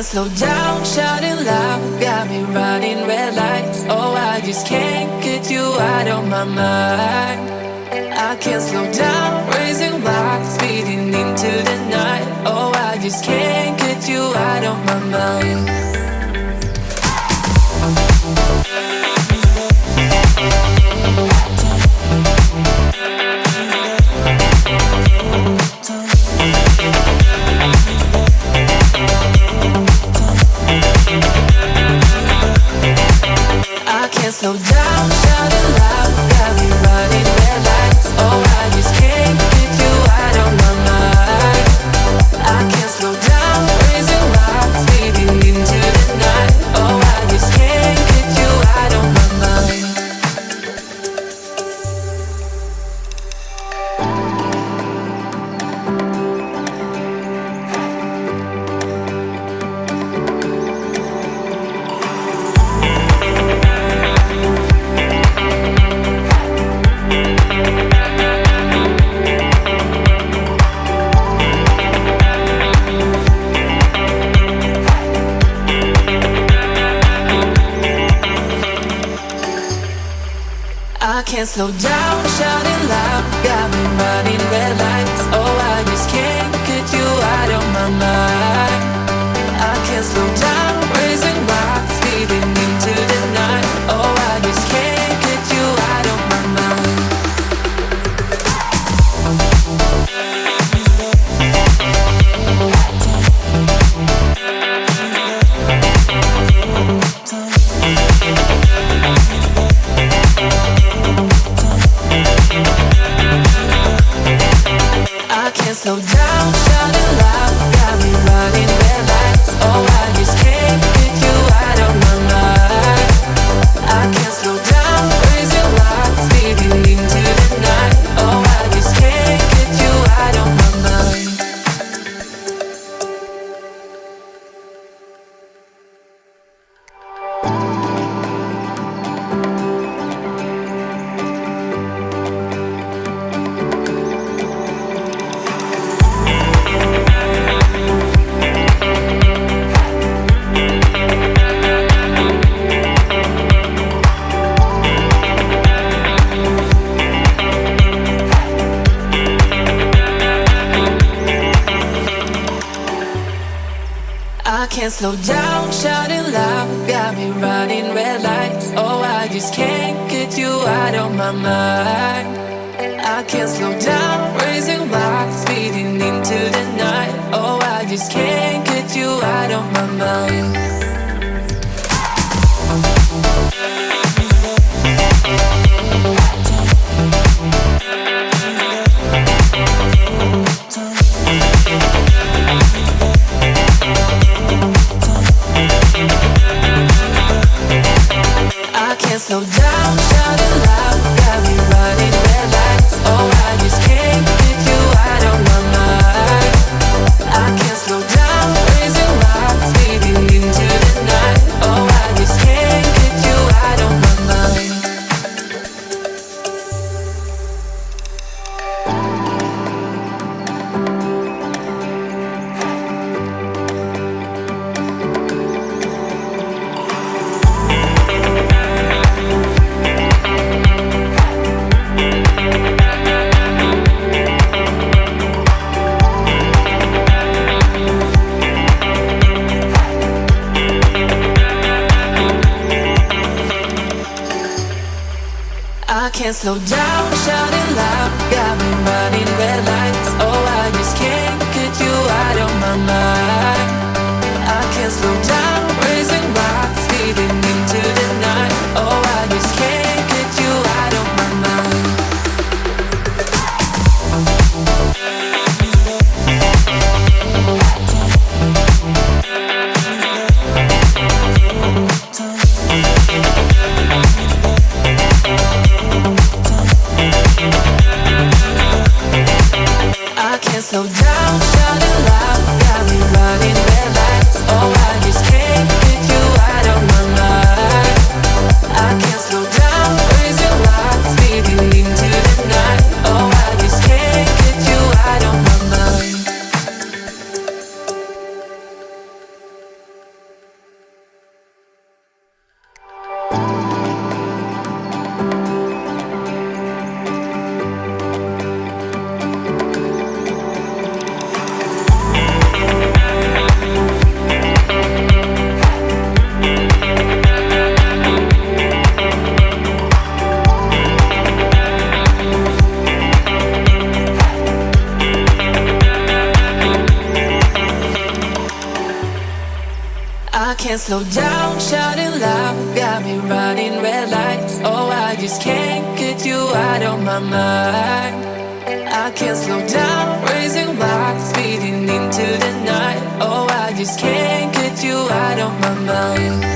slow down, shouting loud, got me running red lights. Oh, I just can't get you out of my mind. I can't slow down, raising my speeding into the night. Oh, I just can't get you out of my mind. I can't slow down, shouting loud, got me running red lights. Oh, I just can't get you out of my mind. I can't slow down, raising my speeding into the night. Oh, I just can't get you out of my mind. I can't slow down, shouting loud, got me running red lights. Oh, I just can't get you out of my mind. I can't slow down, raising my speeding into the night. Oh, I just can't get you out of my mind. I can't slow down, shouting loud, got me running red lights. Oh, I just can't get you out of my mind. I can't slow down, raising lights, speeding into the night. Oh, I just can't get you out of my mind. I can't slow down, shouting loud, got me running red lights. Oh, I just can't get you out of my mind. I can't slow down, raising my speeding into the night. Oh, I just can't get you out of my mind. I can't slow down, shouting loud, got me running red lights. Oh, I just can't get you out of my mind. I can't slow down, raising my speeding into the night. Oh, I just can't get you out of my mind. I can't slow down, shouting loud, got me running red lights. Oh, I just can't get you out of my mind. I can't slow down, raising my speeding into the night. Oh, I just can't get you out of my mind. I can't slow down, shouting loud, got me running red lights. Oh, I just can't get you slow down, shouting loud, got me running red lights. Oh, I just can't get you out of my mind. I can't slow down, racing wild, speeding into the night. Oh, I just can't get you out of my mind.